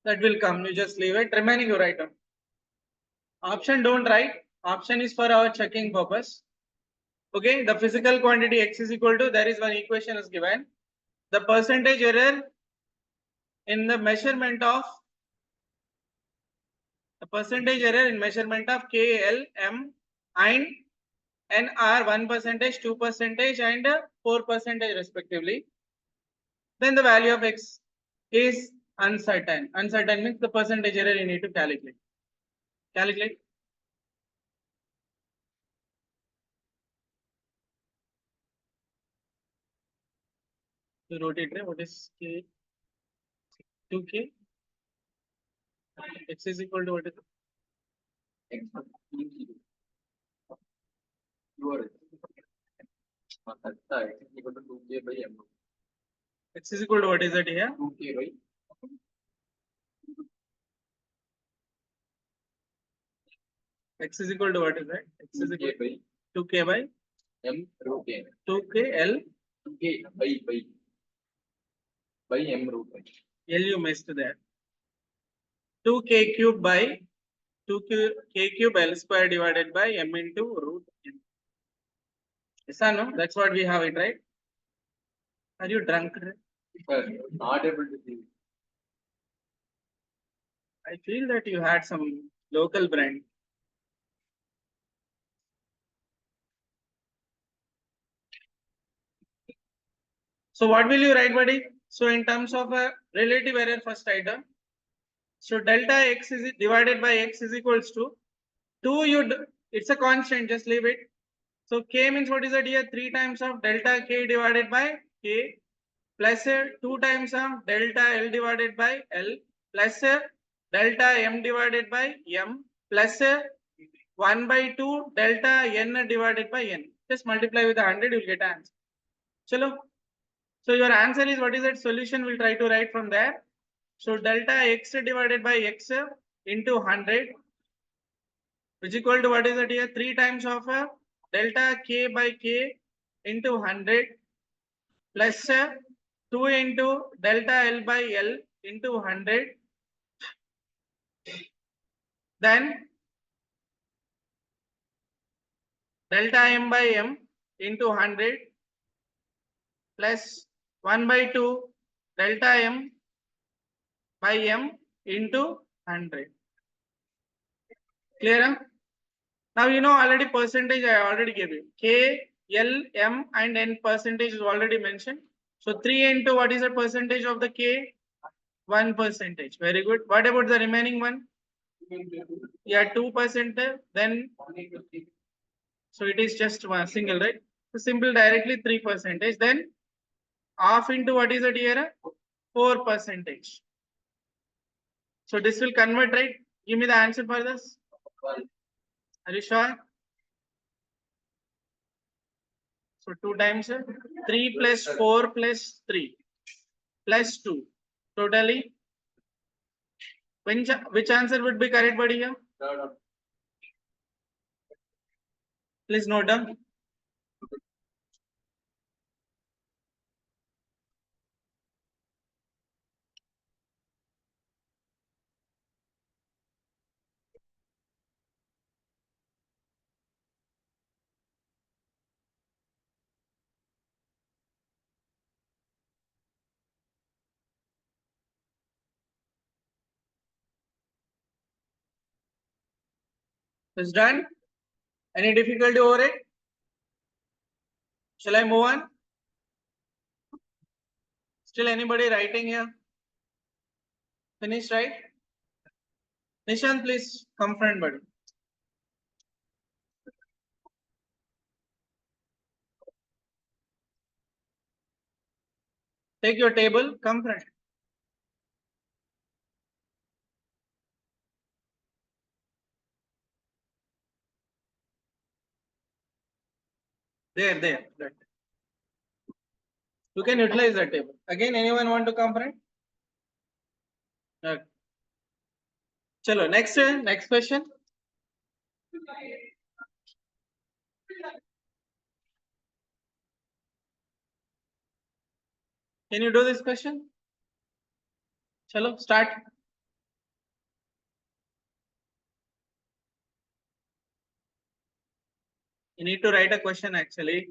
That will come. You just leave it. Remaining you write down. Option don't write. Option is for our checking purpose. Okay. The physical quantity x is equal to, there is one equation is given. The percentage error in the measurement of K, L, M and N are 1%, 2% and 4% respectively. Then the value of x is uncertain. Uncertain means the percentage error you need to calculate. Calculate. You wrote it, right? What is K? 2K? X is equal to what is it? X is equal to 2K by M. X is equal to what is it here? 2K by X is equal to what is that? X is equal to 2K by M root N. 2K L 2K by M root N. L you missed there. 2K cube by 2K cube L square divided by M into root N. Yes or no? That's what we have it, right? Are you drunk? Not able to see. I feel that you had some local brand. So what will you write, buddy? So in terms of a relative error first item. So delta x is divided by x is equals to 2 it's a constant, just leave it. So k means what is it here? 3 times of delta k divided by k plus 2 times of delta L divided by L plus delta M divided by M plus 1 by 2 delta N divided by N. Just multiply with 100, you will get answer. Chalo. So your answer is what is that? Solution we'll try to write from there. So delta x divided by x into 100, which is equal to what is it here? 3 times of delta k by k into 100 plus 2 into delta L by L into 100. Then delta M by M into 100 plus 1 by 2 delta M by M into 100. Clear? Huh? Now you know already percentage I already gave you. K, L, M and N percentage is already mentioned. So 3 into what is the percentage of the K? 1%. Very good. What about the remaining one? Yeah, 2%. Then so it is just one single, right? So simple directly 3%. Then half into what is it here? 4%. So this will convert, right? Give me the answer for this. Are you sure? So 2 times 3 plus 4 plus 3 plus 2. Totally. Which answer would be correct, buddy here? Please note down. It's done. Any difficulty over it? Shall I move on? Still anybody writing here? Finished, right? Nishant, please come front, buddy. Take your table, come front. There. Right. You can utilize that table. Again, anyone want to come front? Okay. Chalo, next question. Can you do this question? Chalo, start. You need to write a question actually.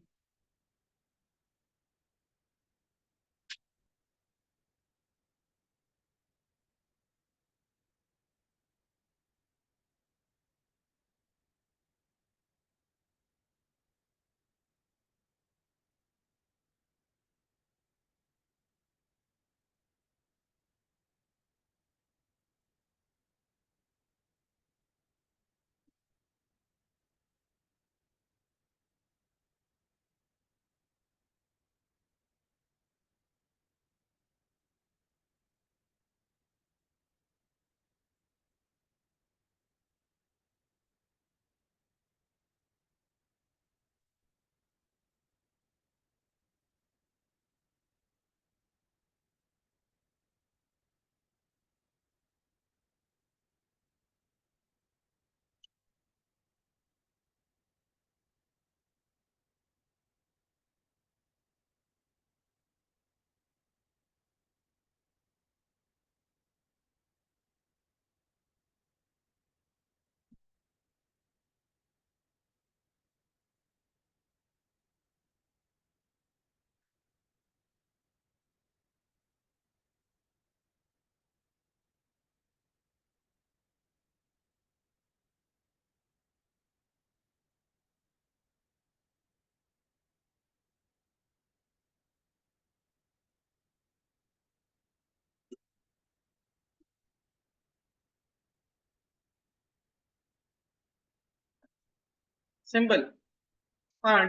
Simple.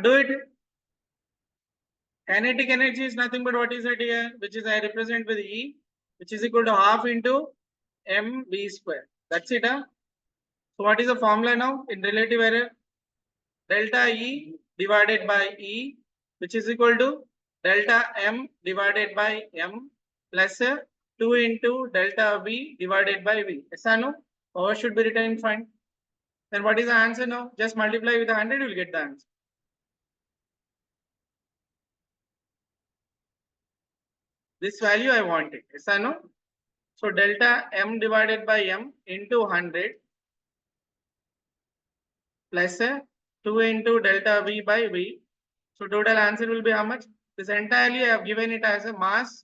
Do it. Kinetic energy is nothing but what is it here, which is I represent with E, which is equal to half into mv square. That's it. So what is the formula now in relative error? Delta E divided by E, which is equal to delta M divided by M plus 2 into delta V divided by V. Yes or no? Power should be written in front. Then what is the answer now? Just multiply with 100, you will get the answer. This value I want it. Yes or no? So delta M divided by M into 100 plus 2 into delta V by V. So total answer will be how much? This entirely I have given it as a mass.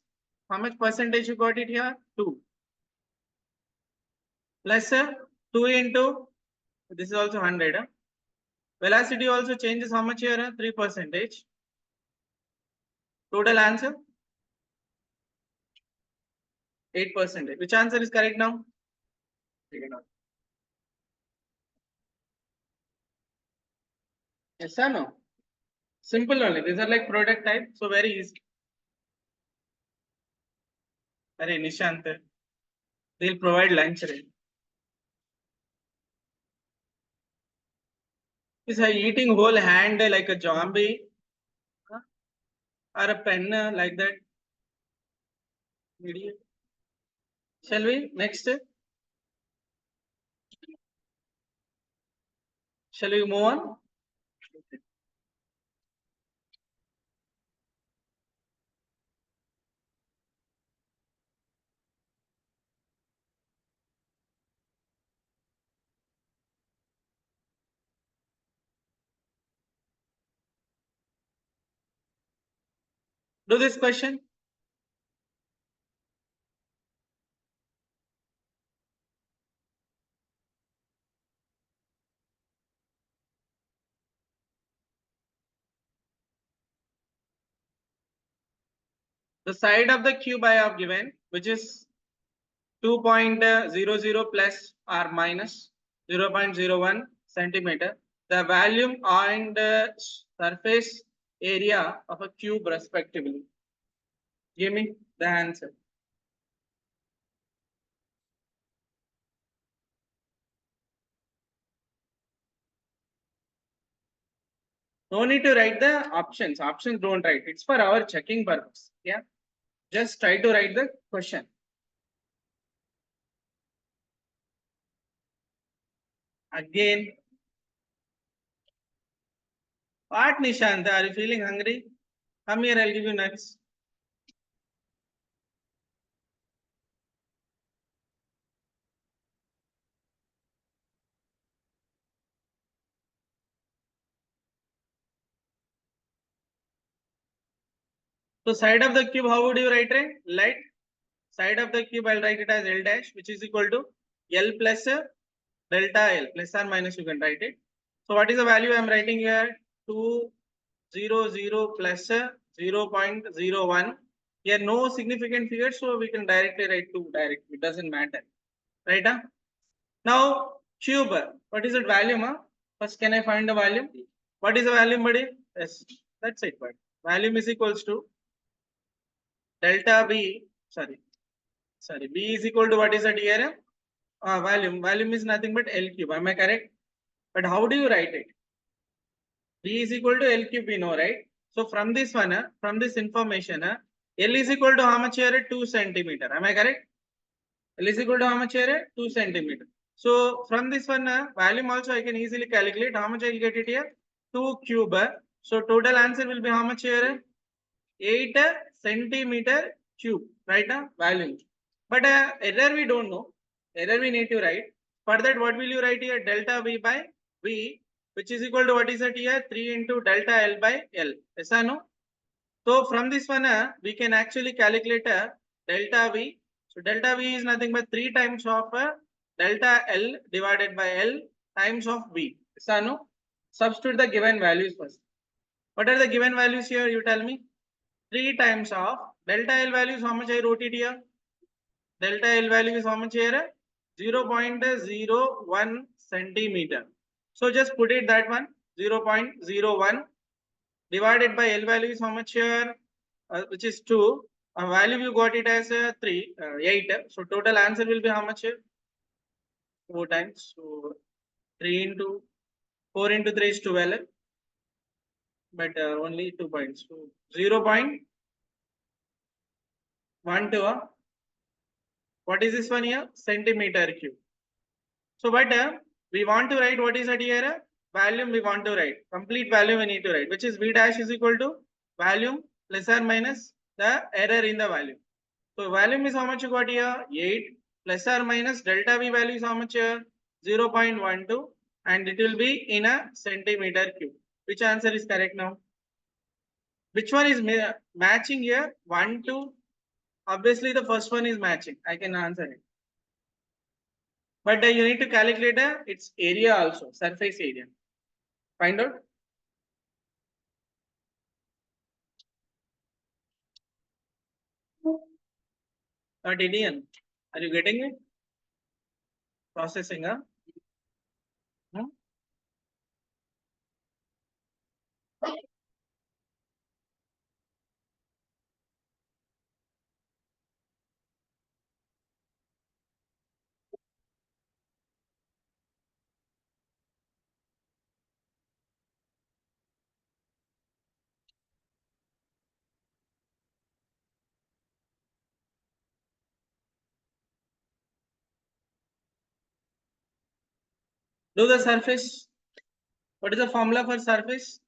How much percentage you got it here? 2. Plus 2 into, this is also 100. Velocity also changes how much here? 3 percentage. Total answer? 8%. Which answer is correct now? Yes or no? Simple only. These are like product type. So very easy. Arey Nishant, they'll provide lunch. Is he eating whole hand like a zombie? Huh? Or a pen like that? Idiot. Shall we? Next. Shall we move on? Do this question. The side of the cube I have given, which is 2.00 plus or minus 0.01 centimeter. The volume and surface area of a cube respectively. Give me the answer. No need to write the options. Options don't write. It's for our checking purpose. Yeah. Just try to write the question. Again. What, Nishant? Are you feeling hungry? Come here, I'll give you nuts. So side of the cube, how would you write it? Let side of the cube, I'll write it as L dash, which is equal to L plus delta L, plus or minus you can write it. So what is the value I'm writing here? 200 plus 0.01. Here no significant figure, so we can directly write 2 directly. It doesn't matter. Right? Huh? Now cube, what is the volume? Huh? First, can I find the volume? What is the volume, buddy? Yes, that's it. But volume is equals to delta B. Sorry. B is equal to what is that here? Volume. Volume is nothing but L cube. Am I correct? But how do you write it? B is equal to L cube, we know, right? So from this one, from this information, L is equal to how much here? 2 centimeter. Am I correct? L is equal to how much here? 2 centimeter. So from this one, volume also I can easily calculate. How much I will get it here? 2 cube. So total answer will be how much here? 8 centimeter cube, right? Volume. But error we don't know. Error we need to write. For that, what will you write here? Delta V by V, which is equal to what is that here? 3 into delta L by L. Yes or no? So from this one, we can actually calculate delta V. So delta V is nothing but 3 times of delta L divided by L times of V. Yes or no? Substitute the given values first. What are the given values here? You tell me. 3 times of delta L value is how much I wrote it here? Delta L value is how much here? 0.01 centimeter. So just put it that one, 0.01 divided by L value is how much here? Which is 2. Value you got it as 8. So total answer will be how much here? 4 times. So 3 into 4 into 3 is 12. But only 2 points. So 0.12. What is this one here? Centimeter cube. So but we want to write what is that here? Volume we want to write. Complete value we need to write, which is V dash is equal to volume plus or minus the error in the volume. So volume is how much you got here? 8 plus or minus delta V value is how much here? 0.12 and it will be in a centimeter cube. Which answer is correct now? Which one is matching here? 1, 2. Obviously the first one is matching. I can answer it. But you need to calculate its area also, surface area. Find out. Didion, are you getting it? Processing, huh? Hmm? Do the surface. What is the formula for surface?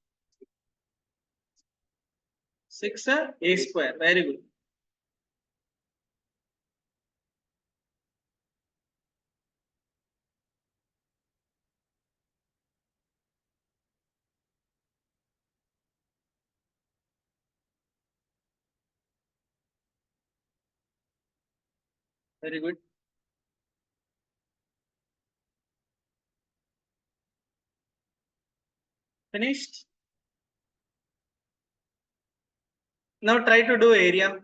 6 a square. Very good. Very good. Finished. Now try to do area.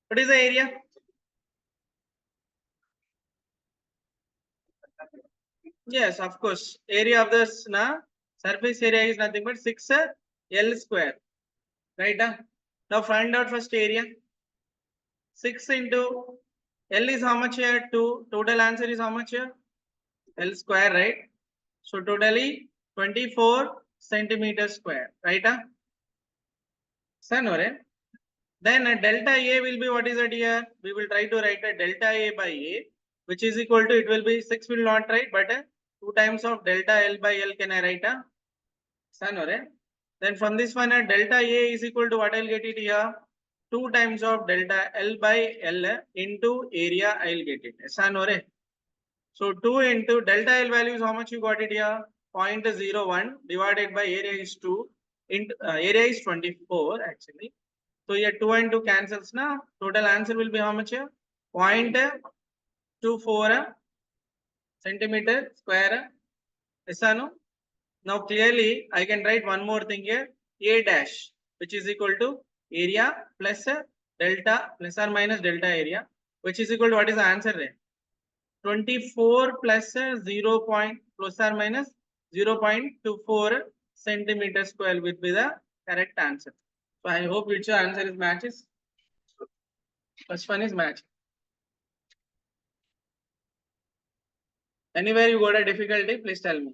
What is the area? Yes, of course. Area of this surface area is nothing but 6 L square. Right? Now find out first area. 6 into L is how much here? 2. Total answer is how much here? L square, right? So totally 24 centimeters square, right? Son, right? Then delta A will be what is it here? We will try to write a delta A by A, which is equal to, it will be 6 will not write, but 2 times of delta L by L can I write? Son, right? Then from this one, delta A is equal to what I'll get it here? 2 times of delta L by L into area I'll get it. Yes or no? So 2 into delta L value is how much you got it here? 0.01 divided by area is 2. Into, area is 24 actually. So here 2 and 2 cancels now. Total answer will be how much here? 0.24 centimeter square. Yes or no? Now clearly I can write one more thing here. A dash, which is equal to area plus delta plus or minus delta area, which is equal to what is the answer there? 24 plus 0 point plus or minus 0.24 centimeter square will be the correct answer. So I hope which answer is matches. First one is match. Anywhere you got a difficulty, please tell me.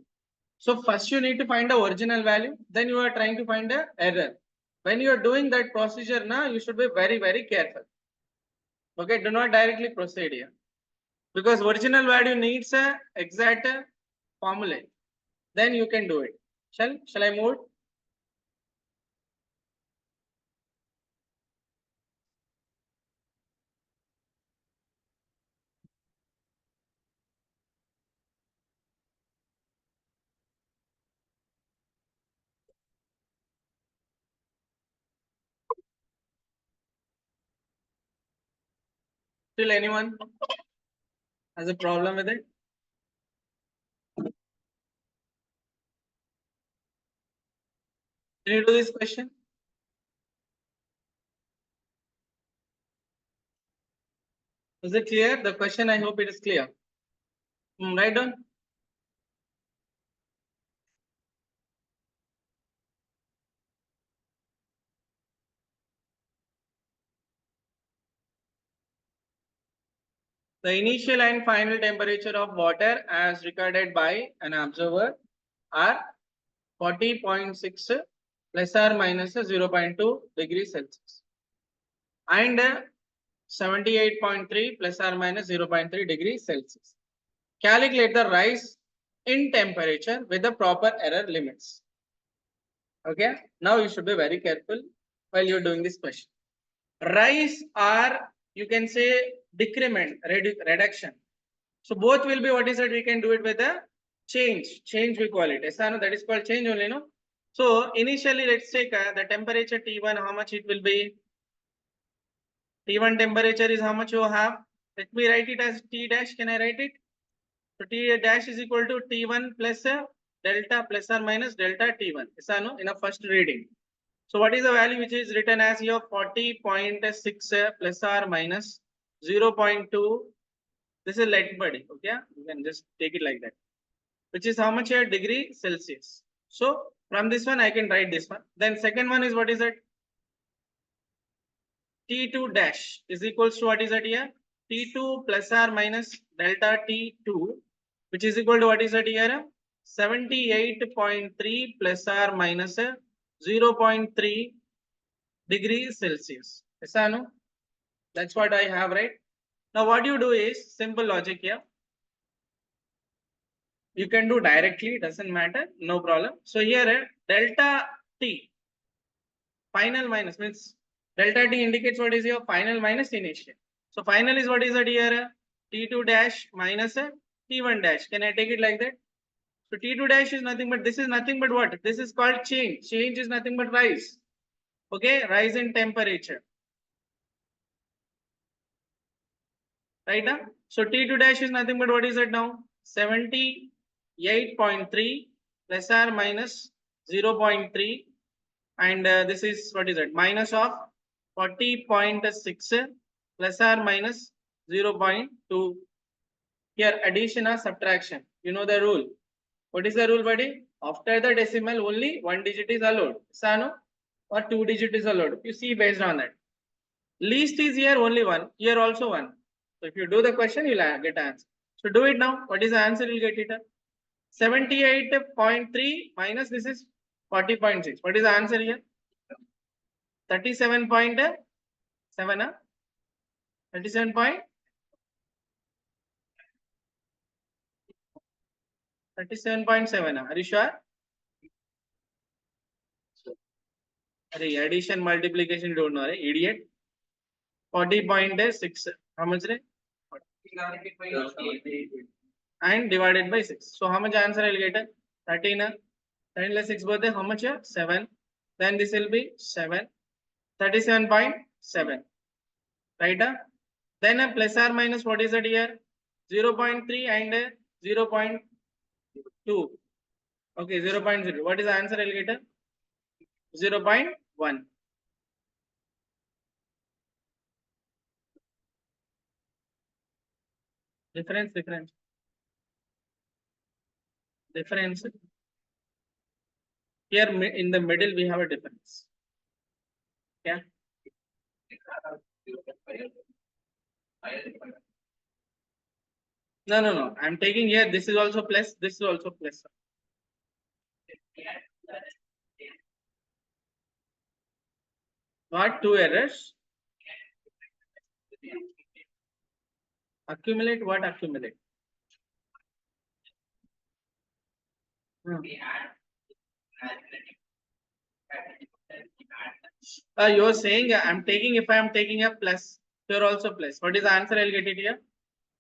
So first you need to find the original value, then you are trying to find the error. When you are doing that procedure now, you should be very, very careful. Okay, do not directly proceed here. Because original value needs a exact formula. Then you can do it. Shall I move? Still anyone has a problem with it? Can you do this question? Is it clear? The question, I hope it is clear. Write down. The initial and final temperature of water as recorded by an observer are 40.6 plus or minus 0.2 degrees Celsius and 78.3 plus or minus 0.3 degrees Celsius. Calculate the rise in temperature with the proper error limits. Okay, now you should be very careful while you're doing this question. Rise or you can say decrement, reduction. So both will be what is it? We can do it with a change. Change we call it. Yes, no, that is called change only, no? So initially, let's take the temperature T1. How much it will be? T1 temperature is how much you have. Let me write it as T dash. Can I write it? So T dash is equal to T1 plus delta plus or minus delta T1. Yes, no? In a first reading. So what is the value which is written as here? 40.6 plus or minus 0.2. This is light body. Okay, you can just take it like that. Which is how much here? Degree Celsius. So from this one I can write this one. Then second one is what is it? T2 dash is equals to what is it here? T2 plus or minus delta T2, which is equal to what is it here? 78.3 plus or minus 0.3 degrees Celsius. Yes or no? That's what I have, right? Now what you do is simple logic here. You can do directly, doesn't matter, no problem. So here delta T final minus means delta T indicates what is your final minus initial. So final is what is it here? T2 dash minus T1 dash. Can I take it like that? So T2 dash is nothing but this is nothing but what? This is called change. Change is nothing but rise. Okay, rise in temperature. Right now? So T2 dash is nothing but what is it now? 78.3 plus or minus 0.3 and this is what is it? Minus of 40.6 plus or minus 0.2. Here addition or subtraction. You know the rule. What is the rule, buddy? After the decimal only one digit is allowed. Sano or two digit is allowed. You see based on that. Least is here only one. Here also one. So if you do the question, you'll get answer. So do it now. What is the answer? You'll get it. 78.3 minus this is 40.6. What is the answer here? 37.7. 37 point. 37.7. Are you sure? Addition, multiplication, you don't know, right? Idiot. 40.6. How much? Right? And divided by 6. So how much answer I'll get? 13. 13 less 6 birthday, how much here? 7. Then this will be 7. 37.7. Right? Then a plus or minus, what is it here? 0.3 and 0.2. Okay, 0.0. What is the answer I'll get? 0.1. Difference. Here in the middle we have a difference. Yeah. No. I'm taking here. This is also plus. This is also plus. What? 2 errors? Accumulate. What accumulate? You're saying I'm taking, if I'm taking a plus, you're also plus. What is the answer? I'll get it here.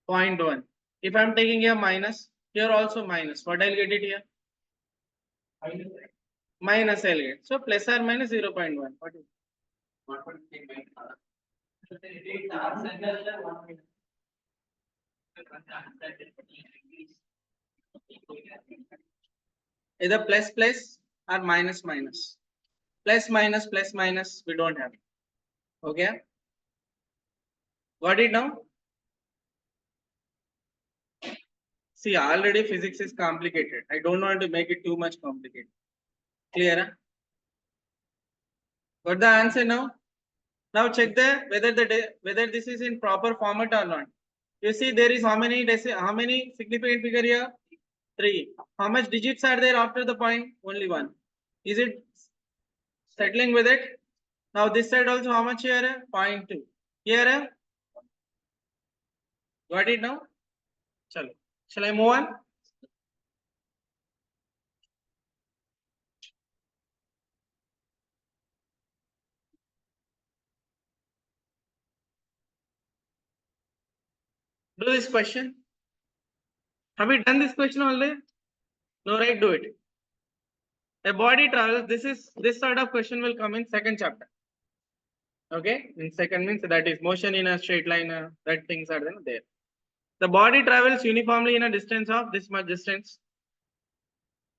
0.1. If I'm taking here minus, here also minus. What I'll get it here? Minus I'll get. So plus or minus 0.1. What is? Either plus or minus. Plus minus, we don't have. Okay. Got it now? See, already physics is complicated. I don't want to make it too much complicated. Clear? Huh? Got the answer now? Now check whether this is in proper format or not. You see, there is how many significant figure here? 3. How much digits are there after the point? Only 1. Is it settling with it? Now this side also how much here? 0.2. Here? Got it now? Chalo. Shall I move on? Do this question. Have we done this question already? No, right? Do it. A body travels. This sort of question will come in second chapter. Okay, in second means that is motion in a straight line. That things are there. The body travels uniformly in a distance of this much distance.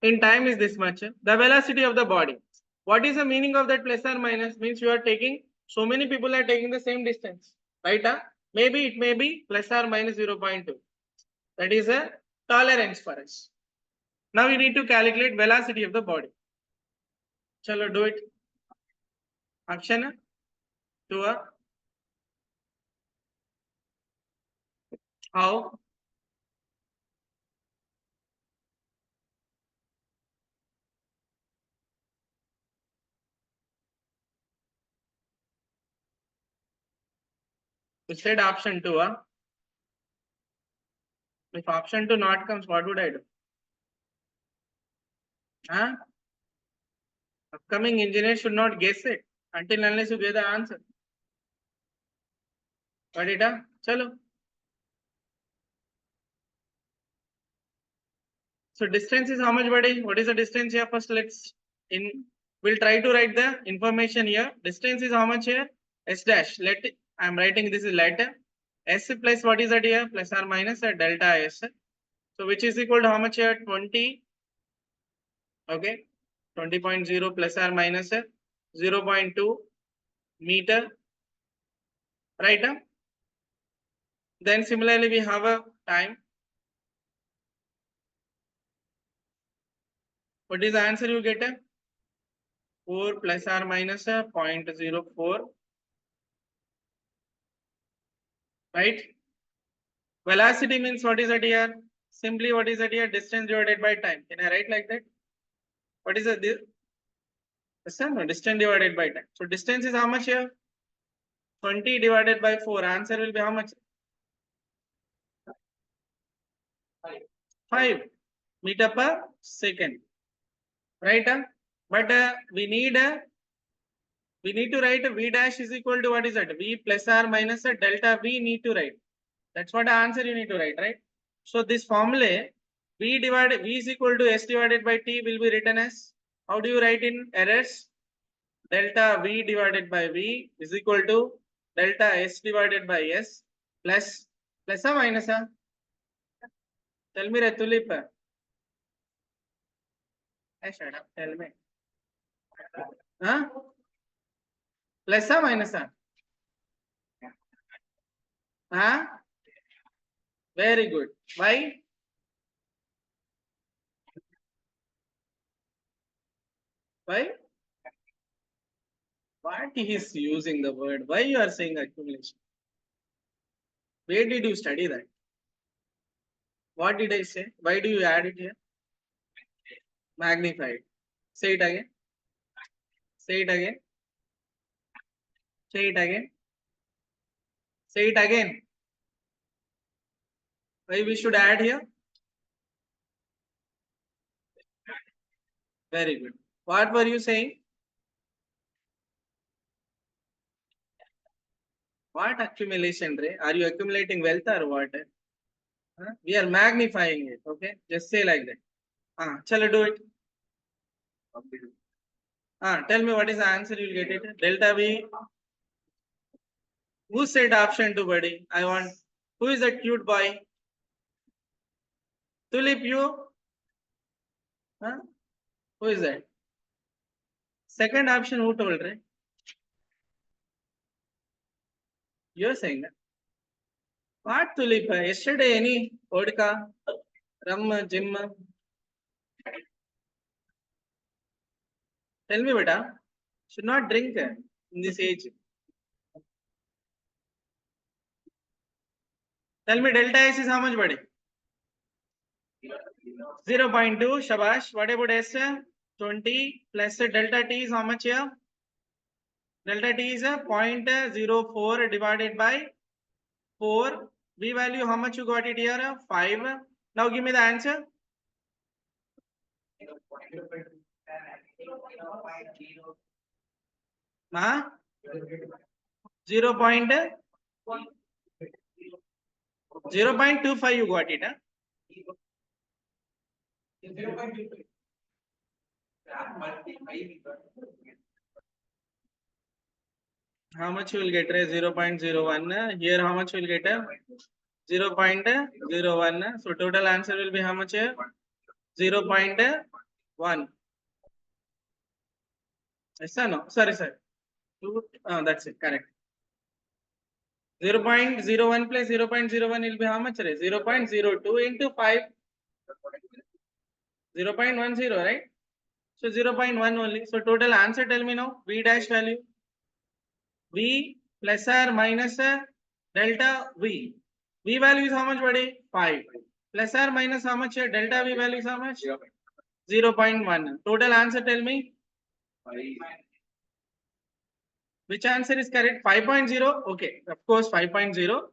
In time is this much. The velocity of the body. What is the meaning of that plus or minus? Means you are taking, so many people are taking the same distance, right? Maybe it may be plus or minus 0.2. That is a tolerance for us. Now we need to calculate velocity of the body. Chalo, do it. Option 2. How? You said option 2. If option 2 not comes, what would I do? Upcoming engineer should not guess it until unless you get the answer. Got it? Chalo. So distance is how much, buddy? What is the distance here? First, we'll try to write the information here. Distance is how much here? S dash. I'm writing this is letter. S plus what is that here? Plus or minus a delta S. So which is equal to how much here? 20. Okay. 20.0 plus or minus 0.2 meter. Right? Then similarly we have a time. What is the answer you get? 4 plus or minus 0.04. Right? Velocity means what is that here? Simply what is that here? Distance divided by time. Can I write like that? What is this? No, distance divided by time. So distance is how much here? 20 divided by 4. Answer will be how much? 5 meter per second. Right? But we need We need to write V dash is equal to what is that? V plus or minus a delta V need to write. That's what the answer you need to write, right? So this formula V is equal to S divided by T will be written as, how do you write in errors? Delta V divided by V is equal to delta S divided by S plus or minus a? Tell me, Tulip. Shut up. Tell me. Huh? Plus or minus a? Huh? Very good. Why? Why? What he is using the word? Why you are saying accumulation? Where did you study that? What did I say? Why do you add it here? Magnified. Say it again. Say it again. Say it again. Say it again. Why we should add here? Very good. What were you saying? What accumulation, Ray? Are you accumulating wealth or what? Huh? We are magnifying it. Okay, just say like that. Chalo, do it. Tell me what is the answer. You'll get it. Delta V. Who said option 2, buddy? I want. Who is that cute boy? Tulip, you? Huh? Who is that? Second option, who told, right? You're saying that. What Tulip? Yesterday, any vodka, rum, gym? Tell me, beta. Should not drink in this age. Tell me, delta S is how much, buddy? 0.2. Shabash. What about S? 20 plus delta T is how much here? Delta T is 0.04 divided by 4. V value, how much you got it here? 5. Now give me the answer. Huh? 0.25 you got it. Huh? How much you will get? 0.01. Here how much you will get? 0.01. So total answer will be how much here? 0.1. Yes or no? Sorry, sir. That's it. Correct. 0.01 plus 0.01 will be how much? 0.02 into 5. 0.10, right? So 0.1 only. So total answer, tell me now. V dash value. V plus or minus delta V. V value is how much, buddy? 5. Plus or minus how much? Delta V value is how much? 0.1. Total answer, tell me. Which answer is correct? 5.0. Okay, of course 5.0.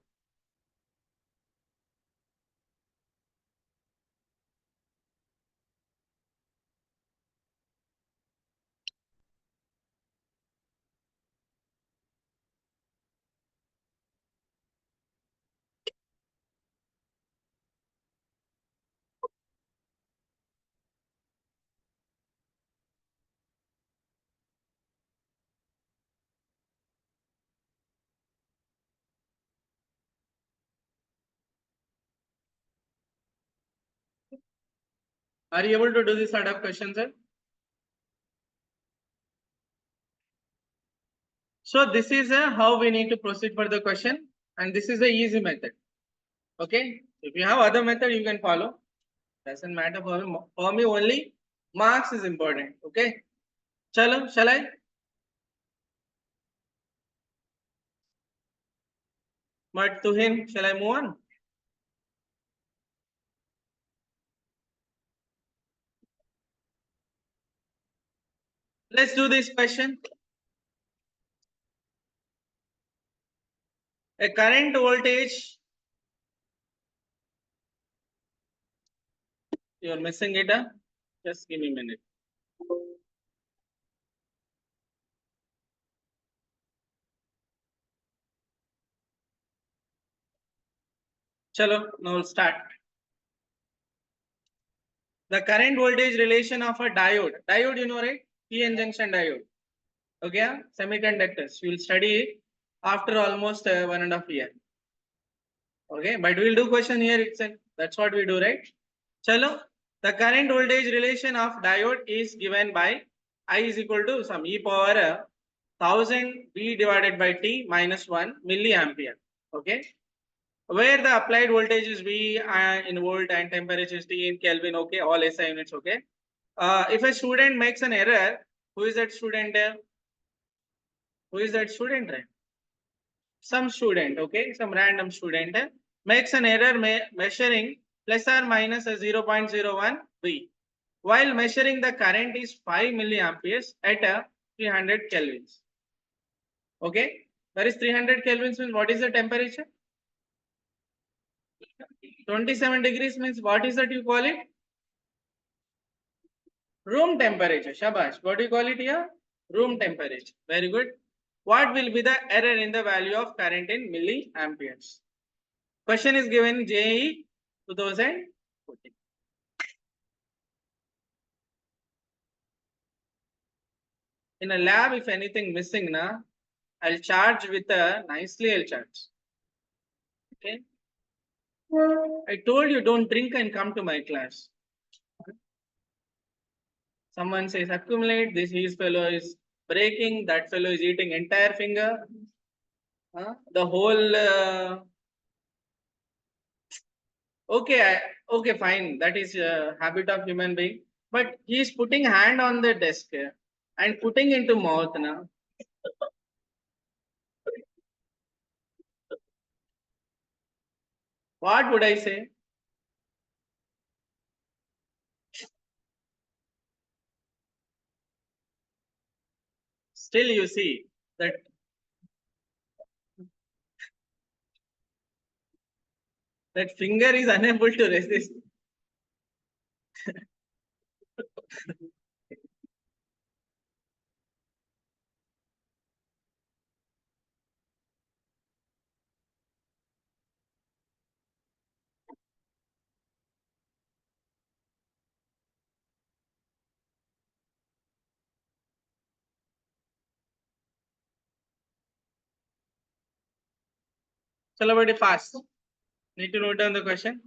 Are you able to do this sort of question, sir? So this is how we need to proceed for the question, and this is the easy method. Okay. If you have other method, you can follow. Doesn't matter for me. For me only marks is important. Okay. Chalo, shall I? But to him, shall I move on? Let's do this question. A current voltage. You're missing it, huh? Just give me a minute. Chalo, now we'll start. The current voltage relation of a diode. Diode, you know, right? PN junction diode. Okay, semiconductors. You will study it after almost 1.5 years. Okay, but we'll do question here itself. That's what we do, right? Chalo, the current voltage relation of diode is given by I is equal to some e power 1000 V divided by T minus 1 milliampere. Okay, where the applied voltage is V in volt and temperature is T in Kelvin. Okay, all SI units. Okay, if a student makes an error, who is that student? Who is that student? Right? Some student, okay, some random student makes an error measuring plus or minus a 0.01 V while measuring the current is 5 milliamperes at 300 kelvins. Okay, where is 300 kelvins means what is the temperature? 27 degrees means what is that you call it? Room temperature. Shabash. What do you call it here? Room temperature. Very good. What will be the error in the value of current in milliamperes? Question is given JE 2014. In a lab, if anything missing, na, I'll charge with a nicely I'll charge. Okay. I told you don't drink and come to my class. Someone says accumulate, this his fellow is breaking, that fellow is eating entire finger. The whole okay, okay, fine. That is a habit of human being. But he is putting hand on the desk and putting into mouth now. What would I say? Still, you see that that finger is unable to resist. Chalo, very fast. Need to note down the question.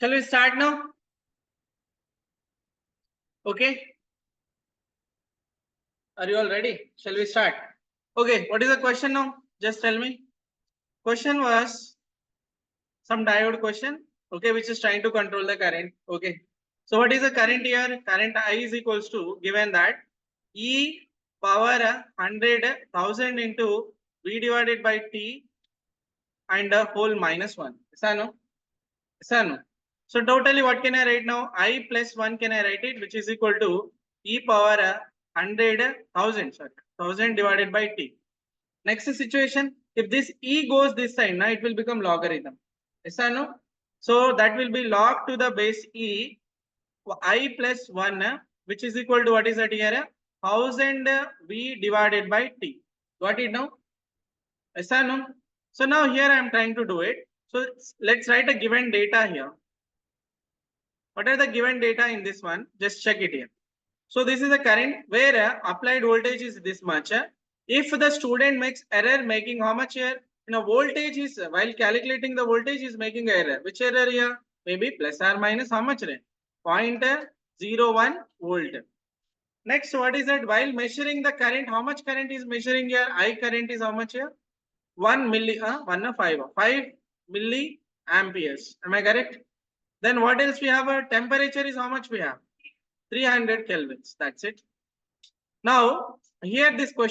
Shall we start now? Okay. Are you all ready? Shall we start? Okay. What is the question now? Just tell me. Question was some diode question. Okay, which is trying to control the current. Okay. So what is the current here? Current I is equals to given that E power 100,000 into V divided by T and a whole minus 1. Is that no? Is that no? So totally what can I write now? I plus 1 can I write it which is equal to E power 100,000 sorry 1000 divided by T. Next situation, if this E goes this side now it will become logarithm. Yes or no? So that will be log to the base E I plus 1 which is equal to what is that here? 1000 V divided by T. Got it now? Yes or no? So now here I am trying to do it. So let's write a given data here. What are the given data in this one? Just check it here. So this is the current where applied voltage is this much. If the student makes error making how much here? Voltage is while calculating the voltage is making error. Which error here? Maybe plus or minus how much? 0.01 volt. Next, what is that? While measuring the current, how much current is measuring here? I current is how much here? 5 milliamperes. Am I correct? Then what else we have? A temperature is how much we have? 300 kelvins. That's it. Now, here this question.